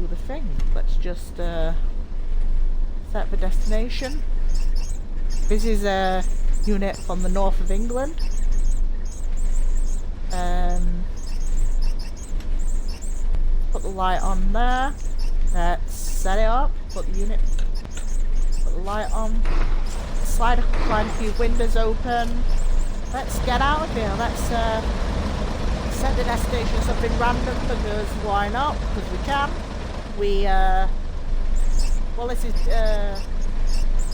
do the thing. Let's just set the destination. This is a unit from the north of England. Put the light on there. Let's set it up. Put the light on. Slide a few windows open. Let's get out of here. Let's set the destination something random because why not? Because we can. Well, this is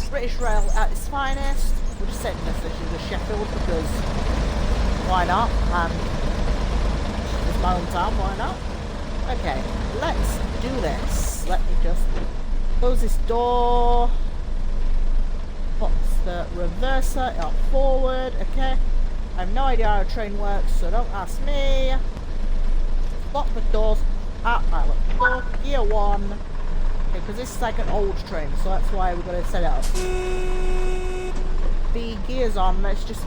British Rail at its finest. We'll just set the destination to Sheffield because why not? And it's my hometown, why not? Okay, let's do this. Let me just close this door. What's the reverser? Up forward, okay. I have no idea how a train works, so don't ask me. Lock the doors. Pilot door. Gear 1. Okay, because this is like an old train, so that's why we're going to set it up. The gear's on. Let's just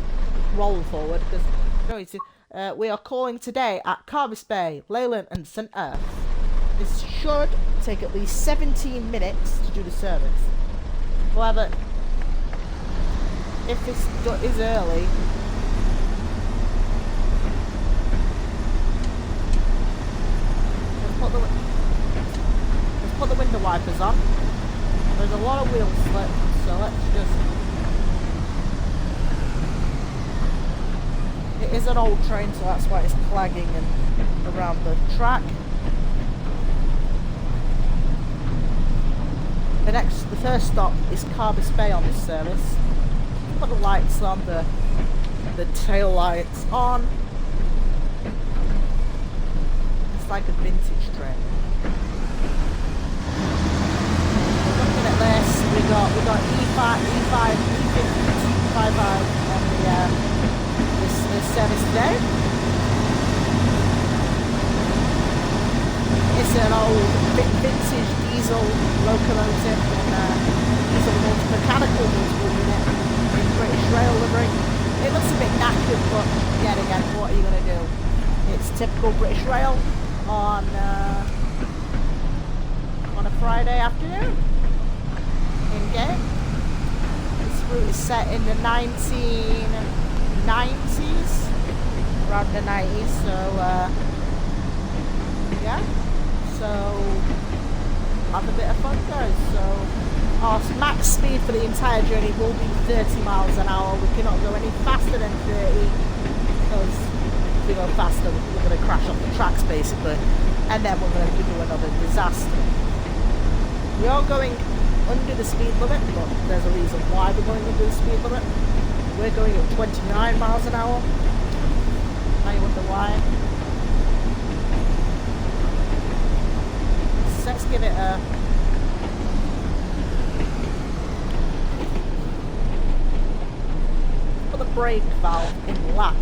roll forward because we are calling today at Carbis Bay, Leyland and St Ives. This should take at least 17 minutes to do the service. However, if this is early, let's put the window wipers on. There's a lot of wheel slip, so let's just... It is an old train, so that's why it's clagging and around the track. The first stop is Carbis Bay on this service. Put the lights on, the tail lights on. It's like a vintage train. Looking at this, we got E5, E50, E55 on this service today. It's an old vintage diesel locomotive and mechanical multiple unit in British Rail livery. It looks a bit knackered, but yet again, what are you going to do? It's typical British Rail on a Friday afternoon in game. This route is set in the 1990s, around the 90s, so yeah. So have a bit of fun, guys. So our max speed for the entire journey will be 30 miles an hour. We cannot go any faster than 30 because if we go faster, we're going to crash off the tracks basically, and then we're going to do another disaster. We are going under the speed limit, but there's a reason why we're going under the speed limit. We're going at 29 miles an hour. Now you wonder why. Let's give it a... Put the brake valve in lap.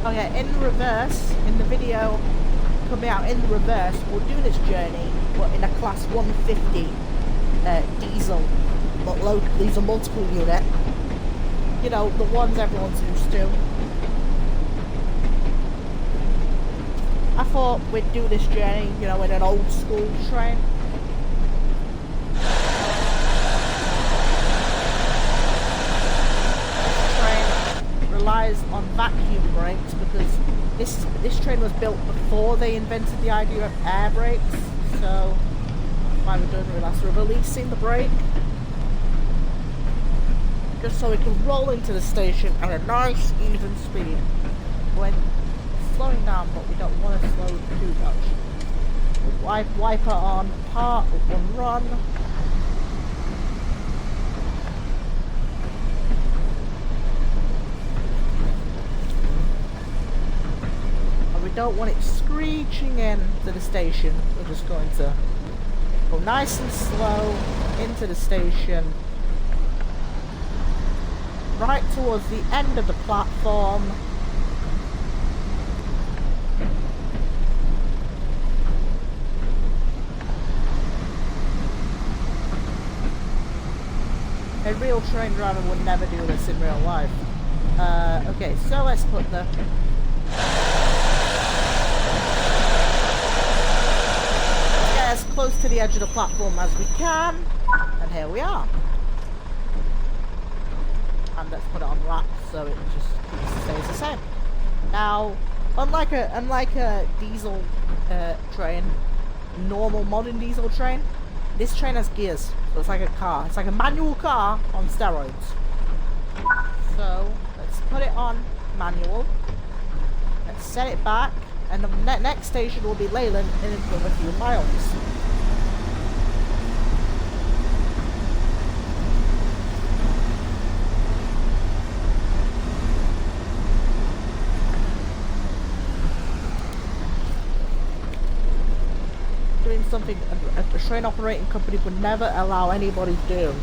Oh yeah, in reverse, in the video coming out in the reverse, we're doing this journey, but in a class 150 diesel. But these are multiple unit, you know, the ones everyone's used to. I thought we'd do this journey, you know, in an old school train. This train relies on vacuum brakes because this train was built before they invented the idea of air brakes, so why we're doing it, so we're releasing the brake. Just so we can roll into the station at a nice even speed when slowing down, but we don't want to slow too much. Wiper on, park, one run. And we don't want it screeching into the station. We're just going to go nice and slow into the station. Right towards the end of the platform. A real train driver would never do this in real life. Okay, so let's put the... Let's get as close to the edge of the platform as we can. And here we are. And let's put it on lap so it just stays the same. Now, unlike a diesel train, normal modern diesel train, this train has gears, so it's like a car. It's like a manual car on steroids. So let's put it on manual. Let's set it back, and the next station will be Leyland in a few miles. Something a train operating company would never allow anybody to do,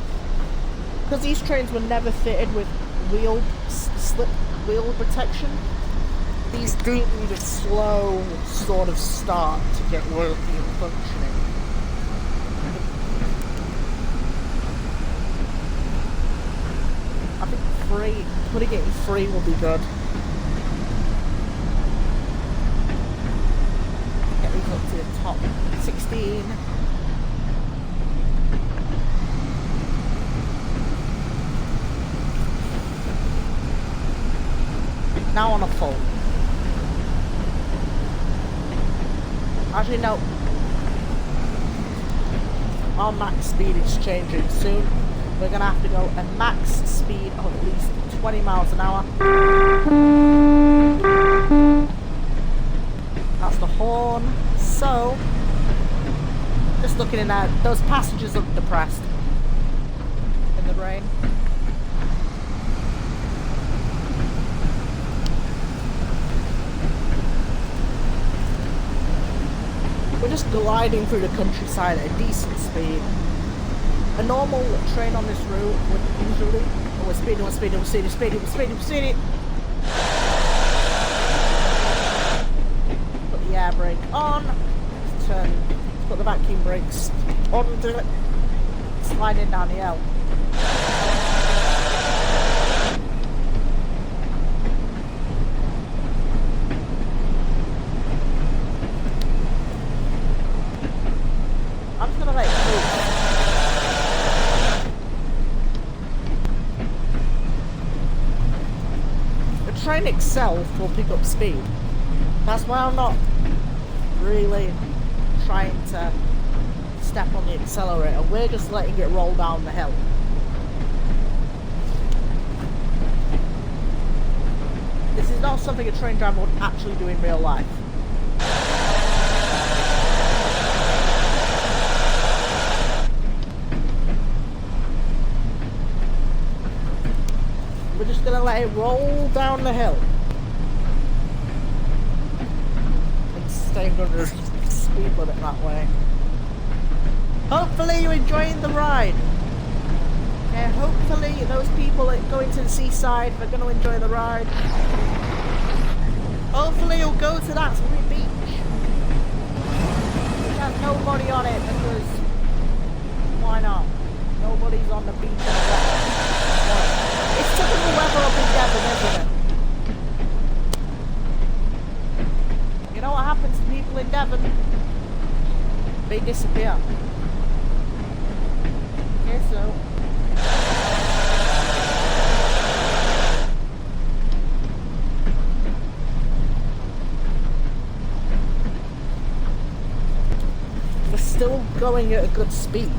because these trains were never fitted with slip wheel protection. These do need a slow sort of start to get working and functioning. I think putting it in free will be good. Up to the top 16. Now on a full. Actually no. Our max speed is changing soon. We're gonna have to go a max speed of at least 20 miles an hour. That's the horn. So, just looking in there, those passengers look depressed in the rain. We're just gliding through the countryside at a decent speed. A normal train on this route would usually... Oh, we're speeding, we're speeding. Put the air brake on. Put the vacuum brakes onto it, sliding down the L. I'm just gonna let it move. The train itself will pick up speed. That's why I'm not really trying to step on the accelerator. We're just letting it roll down the hill. This is not something a train driver would actually do in real life. We're just gonna let it roll down the hill and stay under the speed limit that way. Hopefully you're enjoying the ride. Yeah, hopefully those people that go into the seaside are going to enjoy the ride. Hopefully you'll go to that sweet beach which has nobody on it, because why not? Nobody's on the beach. It's typical weather up in Devon, isn't it? You know what happens to people in Devon? They disappear. Okay, so we're still going at a good speed.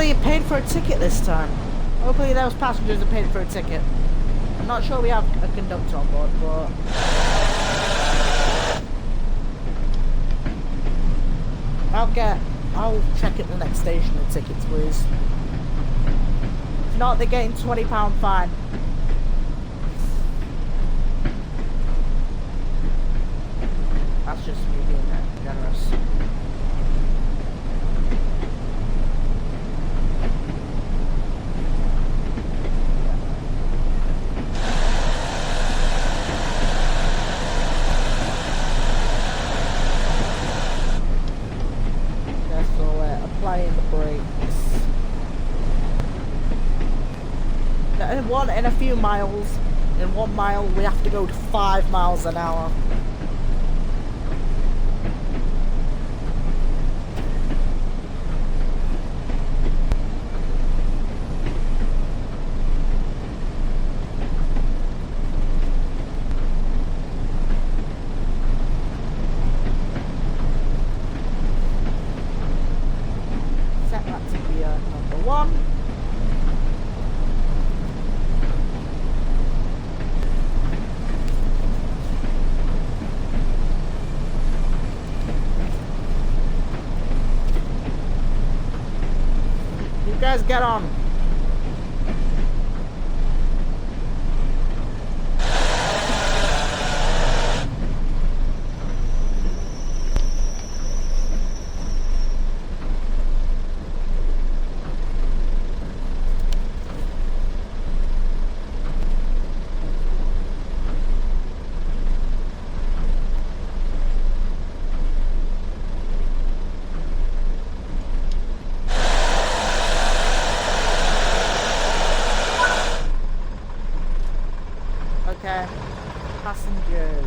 hopefully it paid for a ticket this time. Hopefully those passengers are paid for a ticket. I'm not sure we have a conductor on board, but... I'll check at the next station the tickets, please. If not, they're getting £20 fine. That's just me being generous. Applying the brakes. In a few miles, in 1 mile, we have to go to 5 miles an hour. Guys, get on. Okay, passengers.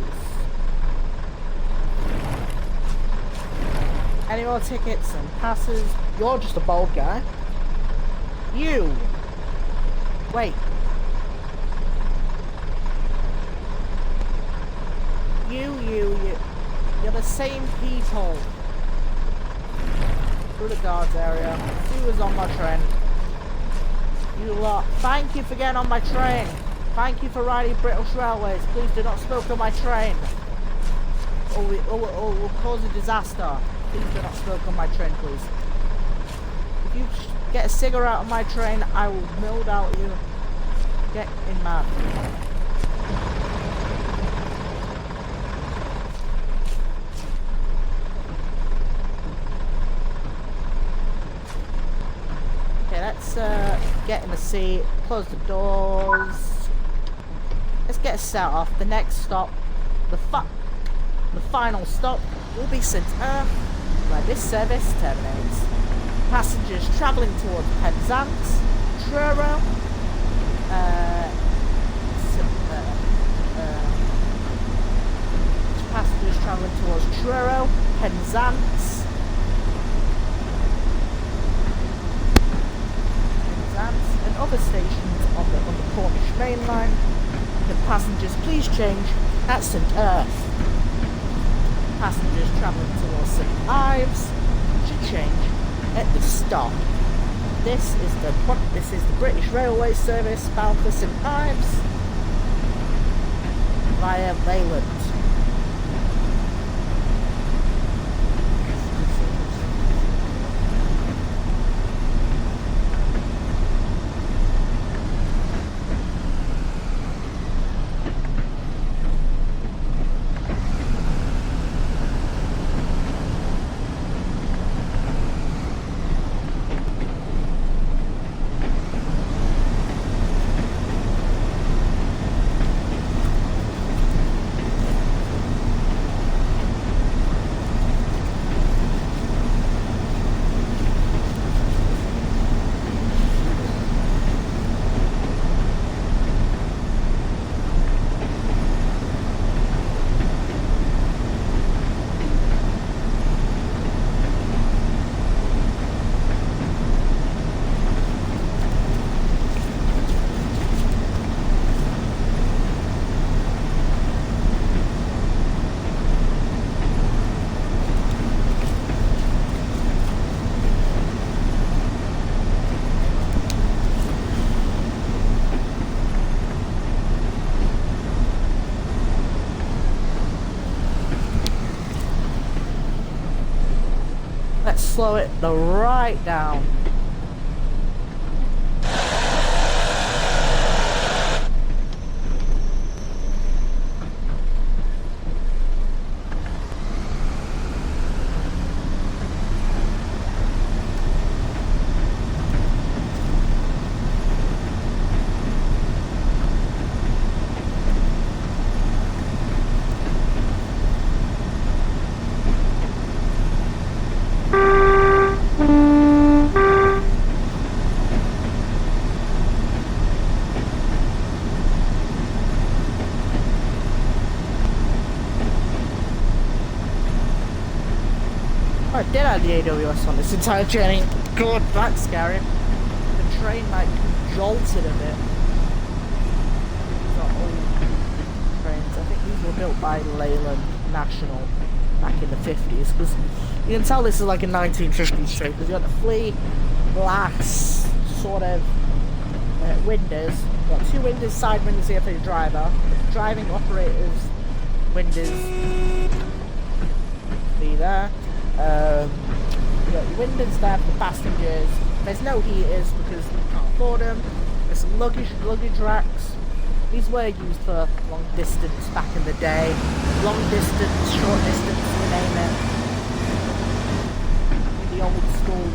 Any more tickets and passes? You're just a bald guy. You. Wait. You. You're the same people. Through the guards area. Who was on my train? You lot. Thank you for getting on my train. Thank you for riding British Railways. Please do not smoke on my train. Or we'll cause a disaster. Please do not smoke on my train, please. If you get a cigarette on my train, I will mill out you. Get in, man. Okay, let's get in the seat. Close the doors. Let's get set off. The next stop, the final stop, will be St Ives, where this service terminates. Passengers travelling towards Penzance, Truro, passengers travelling towards Truro, Penzance, and other stations on the Cornish main line. The passengers please change at St Erth. Passengers travelling towards St Ives should change at the stop. This is the British Railways service bound for St Ives via Leyland. slow it right down. I did have the AWS on this entire journey. God, that's scary. The train like jolted a bit. These are old trains. I think these were built by Leyland National back in the 50s. Because you can tell this is like a 1950s train because you got the flea glass sort of windows. You've got two windows, side windows here for your driver. Driving operators windows. See there. You got your windows there for the passengers. There's no heaters because you can't afford them. There's some luggage racks. These were used for long distance back in the day. Long distance, short distance, you name it. The old school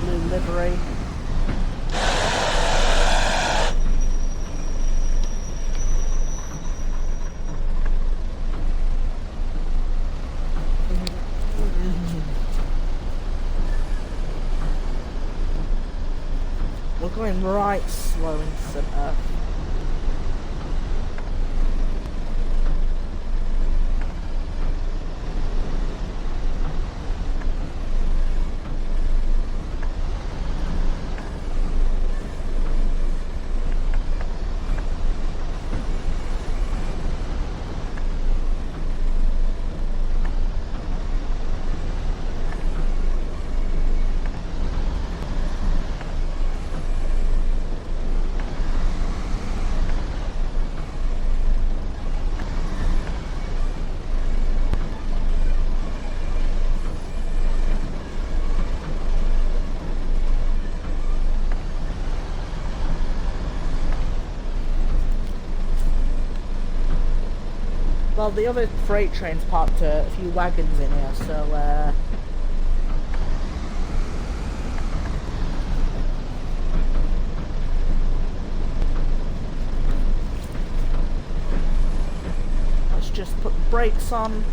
blue livery. We're going right slow into St Ives. Well, the other freight trains parked a few wagons in here, so let's just put the brakes on.